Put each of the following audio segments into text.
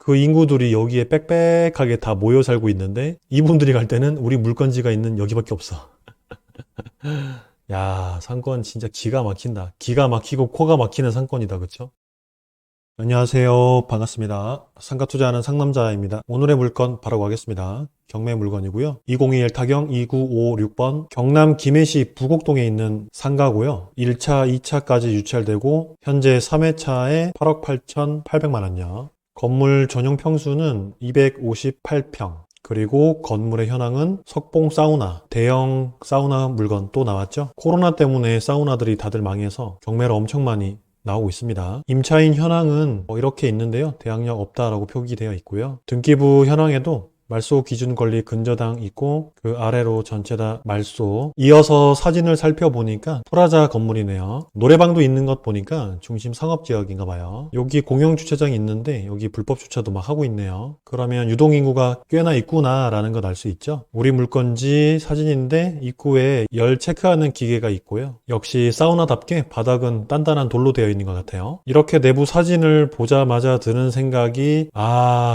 그 인구들이 여기에 빽빽하게 다 모여 살고 있는데 이분들이 갈 때는 우리 물건지가 있는 여기밖에 없어. 야, 상권 진짜 기가 막힌다. 기가 막히고 코가 막히는 상권이다. 그쵸? 안녕하세요. 반갑습니다. 상가 투자하는 상남자입니다. 오늘의 물건 바로 가겠습니다. 경매 물건이고요. 2021 타경 2956번 경남 김해시 부곡동에 있는 상가고요. 1차, 2차까지 유찰되고 현재 3회차에 8억 8,800만 원요. 건물 전용 평수는 258평. 그리고 건물의 현황은 석봉 사우나, 대형 사우나 물건 또 나왔죠. 코로나 때문에 사우나들이 다들 망해서 경매를 엄청 많이 나오고 있습니다. 임차인 현황은 이렇게 있는데요. 대항력 없다라고 표기되어 있고요. 등기부 현황에도 말소 기준 권리 근저당 있고 그 아래로 전체 다 말소. 이어서 사진을 살펴보니까 프라자 건물이네요. 노래방도 있는 것 보니까 중심 상업지역인가 봐요. 여기 공영주차장이 있는데 여기 불법 주차도 막 하고 있네요. 그러면 유동인구가 꽤나 있구나 라는 걸 알 수 있죠. 우리 물건지 사진인데 입구에 열 체크하는 기계가 있고요. 역시 사우나답게 바닥은 단단한 돌로 되어 있는 것 같아요. 이렇게 내부 사진을 보자마자 드는 생각이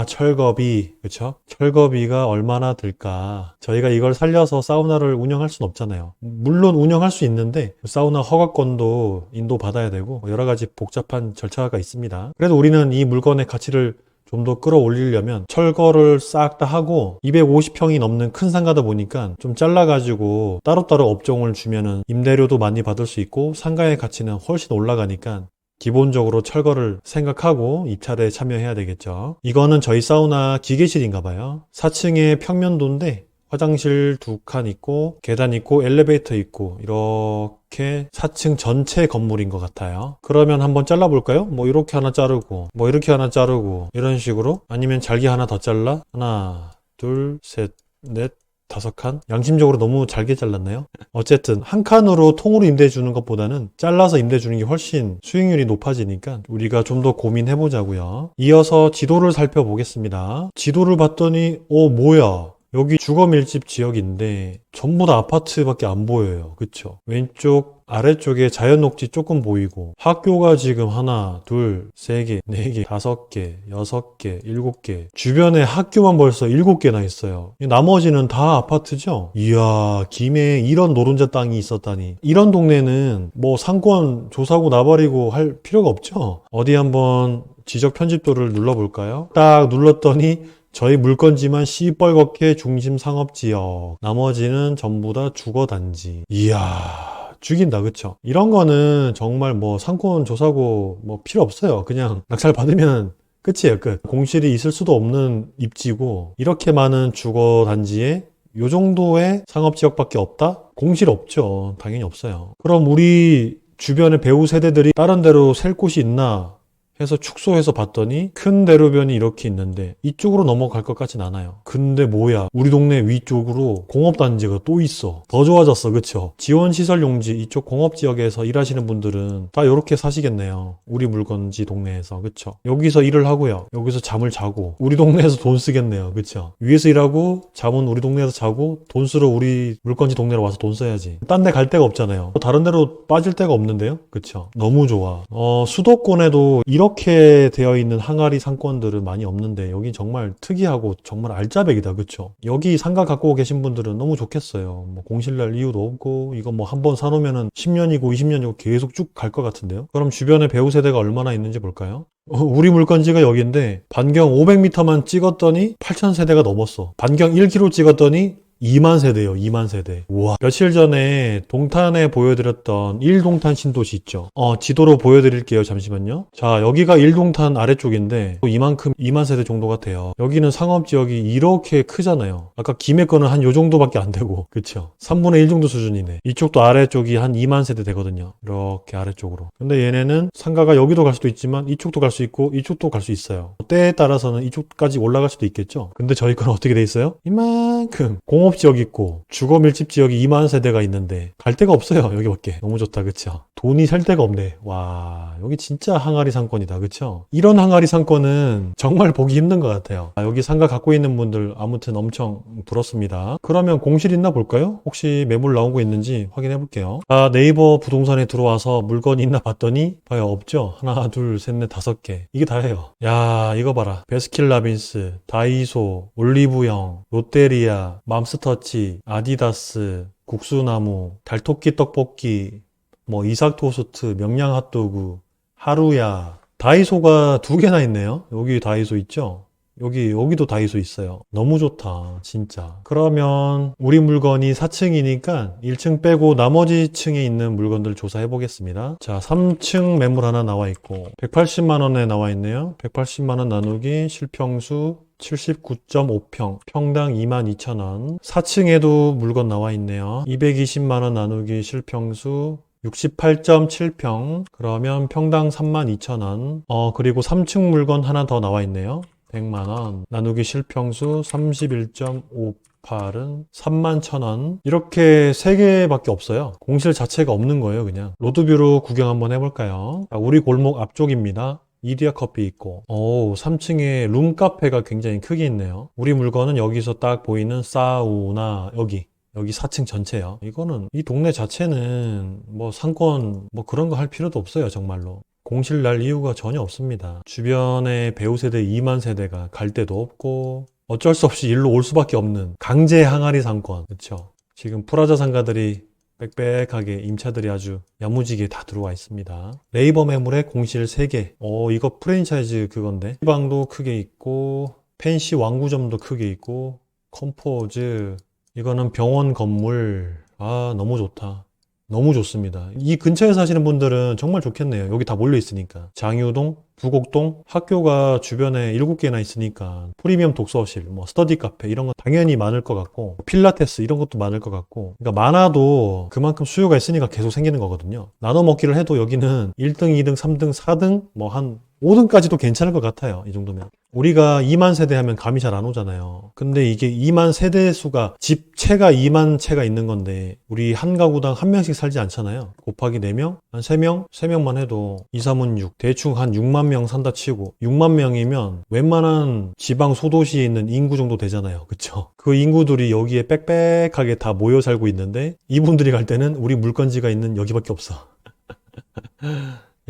철거비, 그쵸? 철거비가 얼마나 들까? 저희가 이걸 살려서 사우나를 운영할 수는 없잖아요. 물론 운영할 수 있는데 사우나 허가권도 인도받아야 되고 여러 가지 복잡한 절차가 있습니다. 그래도 우리는 이 물건의 가치를 좀 더 끌어올리려면 철거를 싹 다 하고 250평이 넘는 큰 상가다 보니까 좀 잘라가지고 따로따로 업종을 주면은 임대료도 많이 받을 수 있고 상가의 가치는 훨씬 올라가니까 기본적으로 철거를 생각하고 입찰에 참여해야 되겠죠. 이거는 저희 사우나 기계실인가 봐요. 4층에 평면도인데 화장실 2칸 있고 계단 있고 엘리베이터 있고 이렇게 4층 전체 건물인 것 같아요. 그러면 한번 잘라볼까요? 뭐 이렇게 하나 자르고 뭐 이렇게 하나 자르고 이런 식으로 아니면 잘게 하나 더 잘라? 하나 둘 셋 넷 5칸? 양심적으로 너무 잘게 잘랐나요? 어쨌든 한 칸으로 통으로 임대 주는 것보다는 잘라서 임대 주는 게 훨씬 수익률이 높아지니까 우리가 좀 더 고민해 보자고요. 이어서 지도를 살펴보겠습니다. 지도를 봤더니 뭐야? 여기 주거 밀집 지역인데 전부 다 아파트밖에 안 보여요. 그쵸? 왼쪽 아래쪽에 자연 녹지 조금 보이고 학교가 지금 하나, 둘, 세 개, 네 개, 5개, 6개, 7개 주변에 학교만 벌써 7개나 있어요. 나머지는 다 아파트죠? 이야, 김해에 이런 노른자 땅이 있었다니. 이런 동네는 뭐 상권 조사고 나발이고 할 필요가 없죠? 어디 한번 지적 편집도를 눌러볼까요? 딱 눌렀더니 저희 물건지만 시뻘겋게 중심 상업지역, 나머지는 전부 다 주거단지. 이야, 죽인다, 그쵸? 이런 거는 정말 뭐 상권 조사고 뭐 필요 없어요. 그냥 낙찰 받으면 끝이에요, 끝. 공실이 있을 수도 없는 입지고 이렇게 많은 주거단지에 요 정도의 상업지역밖에 없다? 공실 없죠. 당연히 없어요. 그럼 우리 주변의 배우 세대들이 다른 데로 살 곳이 있나 해서 축소해서 봤더니 큰 대로변이 이렇게 있는데 이쪽으로 넘어갈 것 같진 않아요. 근데 뭐야, 우리 동네 위쪽으로 공업단지가 또 있어. 더 좋아졌어, 그쵸? 지원시설용지 이쪽 공업지역에서 일하시는 분들은 다 이렇게 사시겠네요. 우리 물건지 동네에서, 그쵸? 여기서 일을 하고요, 여기서 잠을 자고 우리 동네에서 돈 쓰겠네요, 그쵸? 위에서 일하고 잠은 우리 동네에서 자고 돈 쓰러 우리 물건지 동네로 와서 돈 써야지. 딴 데 갈 데가 없잖아요. 다른 데로 빠질 데가 없는데요, 그쵸? 너무 좋아. 수도권에도 이렇게 되어 있는 항아리 상권들은 많이 없는데 여기 정말 특이하고 정말 알짜배기다, 그쵸? 여기 상가 갖고 계신 분들은 너무 좋겠어요. 뭐 공실 날 이유도 없고 이거 뭐 한번 사놓으면은 10년이고 20년이고 계속 쭉 갈 것 같은데요. 그럼 주변에 배우 세대가 얼마나 있는지 볼까요? 우리 물건지가 여기인데 반경 500m만 찍었더니 8,000세대가 넘었어. 반경 1km 찍었더니 2만 세대요, 2만 세대. 우와. 며칠 전에 동탄에 보여드렸던 1동탄 신도시 있죠? 지도로 보여드릴게요. 잠시만요. 자, 여기가 1동탄 아래쪽인데 이만큼 2만 세대 정도가 돼요. 여기는 상업지역이 이렇게 크잖아요. 아까 김해 거는 한 요 정도밖에 안 되고, 그쵸? 3분의 1 정도 수준이네. 이쪽도 아래쪽이 한 2만 세대 되거든요. 이렇게 아래쪽으로. 근데 얘네는 상가가 여기도 갈 수도 있지만 이쪽도 갈 수 있고 이쪽도 갈 수 있어요. 때에 따라서는 이쪽까지 올라갈 수도 있겠죠? 근데 저희 건 어떻게 돼 있어요? 이만큼. 공업 상업지역 있고 주거밀집지역이 2만 세대가 있는데 갈 데가 없어요. 여기밖에. 너무 좋다 그쵸? 돈이 살 데가 없네. 와 여기 진짜 항아리 상권이다 그쵸? 이런 항아리 상권은 정말 보기 힘든 것 같아요. 여기 상가 갖고 있는 분들 아무튼 엄청 부럽습니다. 그러면 공실 있나 볼까요? 혹시 매물 나온 거 있는지 확인해 볼게요. 네이버 부동산에 들어와서 물건이 있나 봤더니 봐요 없죠? 하나 둘 셋 넷 다섯 개 이게 다예요. 야 이거 봐라. 베스킨라빈스, 다이소, 올리브영, 롯데리아, 맘스터치, 아디다스, 국수나무, 달토끼 떡볶이, 뭐 이삭토스트, 명량 핫도그, 하루야. 다이소가 두 개나 있네요. 여기 다이소 있죠? 여기도 다이소 있어요. 너무 좋다, 진짜. 그러면 우리 물건이 4층이니까 1층 빼고 나머지 층에 있는 물건들 조사해 보겠습니다. 자, 3층 매물 하나 나와 있고 180만 원에 나와 있네요. 180만 원 나누기 실평수 79.5평, 평당 22,000원. 4층에도 물건 나와 있네요. 220만 원 나누기 실평수 68.7평. 그러면 평당 32,000원. 그리고 3층 물건 하나 더 나와 있네요. 100만원. 나누기 실평수 31.58은 31,000원. 이렇게 3개밖에 없어요. 공실 자체가 없는 거예요, 그냥. 로드뷰로 구경 한번 해볼까요? 우리 골목 앞쪽입니다. 이디야 커피 있고, 3층에 룸카페가 굉장히 크게 있네요. 우리 물건은 여기서 딱 보이는 사우나, 여기 4층 전체요. 이거는 이 동네 자체는 뭐 상권 뭐 그런 거 할 필요도 없어요, 정말로. 공실 날 이유가 전혀 없습니다. 주변에 배우 세대 2만 세대가 갈 데도 없고 어쩔 수 없이 일로 올 수밖에 없는 강제 항아리 상권. 그렇죠? 지금 프라자 상가들이 빽빽하게 임차들이 아주 야무지게 다 들어와 있습니다. 네이버 매물에 공실 3개. 이거 프랜차이즈 그건데. 방도 크게 있고 펜시 왕구점도 크게 있고 컴포즈. 이거는 병원 건물. 너무 좋다. 너무 좋습니다. 이 근처에 사시는 분들은 정말 좋겠네요. 여기 다 몰려 있으니까. 장유동, 부곡동, 학교가 주변에 7개나 있으니까 프리미엄 독서실, 뭐 스터디 카페 이런 거 당연히 많을 것 같고 필라테스 이런 것도 많을 것 같고 그러니까 많아도 그만큼 수요가 있으니까 계속 생기는 거거든요. 나눠 먹기를 해도 여기는 1등, 2등, 3등, 4등 뭐 한 5등까지도 괜찮을 것 같아요. 이 정도면. 우리가 2만 세대 하면 감이 잘 안 오잖아요. 근데 이게 2만 세대 수가 집채가 2만 채가 있는 건데 우리 한 가구당 한 명씩 살지 않잖아요. 곱하기 4명? 한 3명? 3명만 해도 2, 3은 6. 대충 한 6만 명 산다 치고 6만 명이면 웬만한 지방 소도시에 있는 인구 정도 되잖아요. 그쵸? 그 인구들이 여기에 빽빽하게 다 모여 살고 있는데 이분들이 갈 때는 우리 물건지가 있는 여기밖에 없어.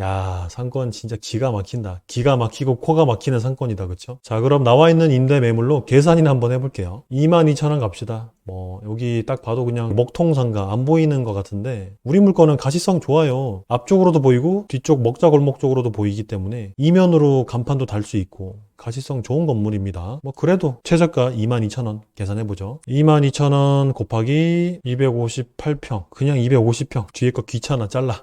야, 상권 진짜 기가 막힌다. 기가 막히고 코가 막히는 상권이다. 그쵸? 자, 그럼 나와 있는 임대 매물로 계산이나 한번 해볼게요. 22,000원 갑시다. 여기 딱 봐도 그냥 먹통상가 안 보이는 것 같은데 우리 물건은 가시성 좋아요. 앞쪽으로도 보이고 뒤쪽 먹자골목 쪽으로도 보이기 때문에 이면으로 간판도 달 수 있고 가시성 좋은 건물입니다. 그래도 최저가 22,000원 계산해보죠. 22,000원 곱하기 258평. 그냥 250평. 뒤에 거 귀찮아 잘라.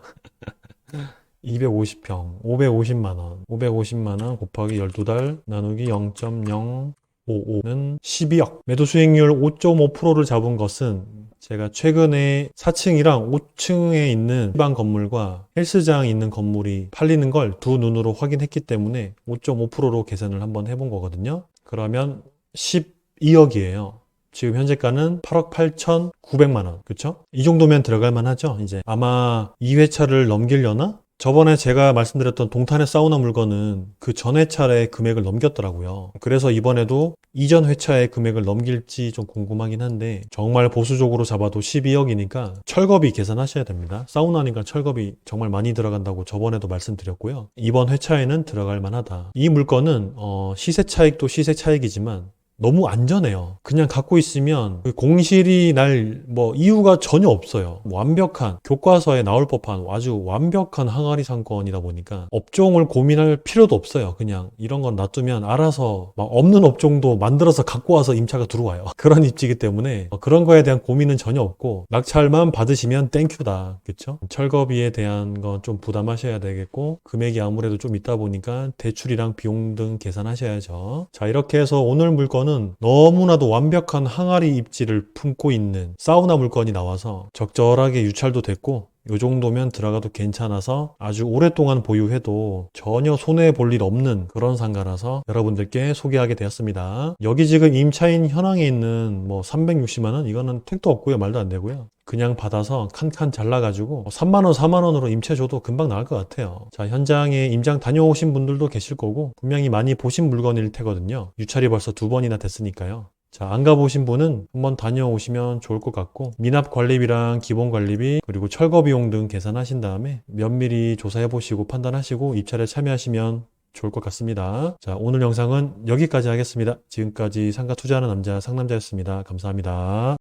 250평, 550만원. 550만원 곱하기 12달 나누기 0.055는 12억. 매도 수익률 5.5%를 잡은 것은 제가 최근에 4층이랑 5층에 있는 일반 건물과 헬스장이 있는 건물이 팔리는 걸 두 눈으로 확인했기 때문에 5.5%로 계산을 한번 해본 거거든요. 그러면 12억이에요. 지금 현재가는 8억 8,900만원. 그쵸? 이 정도면 들어갈 만하죠? 이제 아마 2회차를 넘기려나? 저번에 제가 말씀드렸던 동탄의 사우나 물건은 그 전 회차의 금액을 넘겼더라고요. 그래서 이번에도 이전 회차의 금액을 넘길지 좀 궁금하긴 한데 정말 보수적으로 잡아도 12억이니까 철거비 계산하셔야 됩니다. 사우나니까 철거비 정말 많이 들어간다고 저번에도 말씀드렸고요. 이번 회차에는 들어갈 만하다. 이 물건은 시세 차익도 시세 차익이지만 너무 안전해요. 그냥 갖고 있으면 공실이 날 이유가 전혀 없어요. 완벽한 교과서에 나올 법한 아주 완벽한 항아리 상권이다 보니까 업종을 고민할 필요도 없어요. 그냥 이런 건 놔두면 알아서 막 없는 업종도 만들어서 갖고 와서 임차가 들어와요. 그런 입지이기 때문에 그런 거에 대한 고민은 전혀 없고 낙찰만 받으시면 땡큐다. 그쵸? 철거비에 대한 건 좀 부담하셔야 되겠고 금액이 아무래도 좀 있다 보니까 대출이랑 비용 등 계산하셔야죠. 자, 이렇게 해서 오늘 물건은 너무나도 완벽한 항아리 입지를 품고 있는 사우나 물건이 나와서 적절하게 유찰도 됐고 요 정도면 들어가도 괜찮아서 아주 오랫동안 보유해도 전혀 손해 볼 일 없는 그런 상가라서 여러분들께 소개하게 되었습니다. 여기 지금 임차인 현황에 있는 뭐 360만 원 이거는 택도 없고요. 말도 안 되고요. 그냥 받아서 칸칸 잘라가지고 3만원, 4만원으로 임차 줘도 금방 나올 것 같아요. 자, 현장에 임장 다녀오신 분들도 계실 거고 분명히 많이 보신 물건일 테거든요. 유찰이 벌써 2번이나 됐으니까요. 자, 안 가보신 분은 한번 다녀오시면 좋을 것 같고 미납 관리비랑 기본 관리비 그리고 철거 비용 등 계산하신 다음에 면밀히 조사해보시고 판단하시고 입찰에 참여하시면 좋을 것 같습니다. 자, 오늘 영상은 여기까지 하겠습니다. 지금까지 상가 투자하는 남자 상남자였습니다. 감사합니다.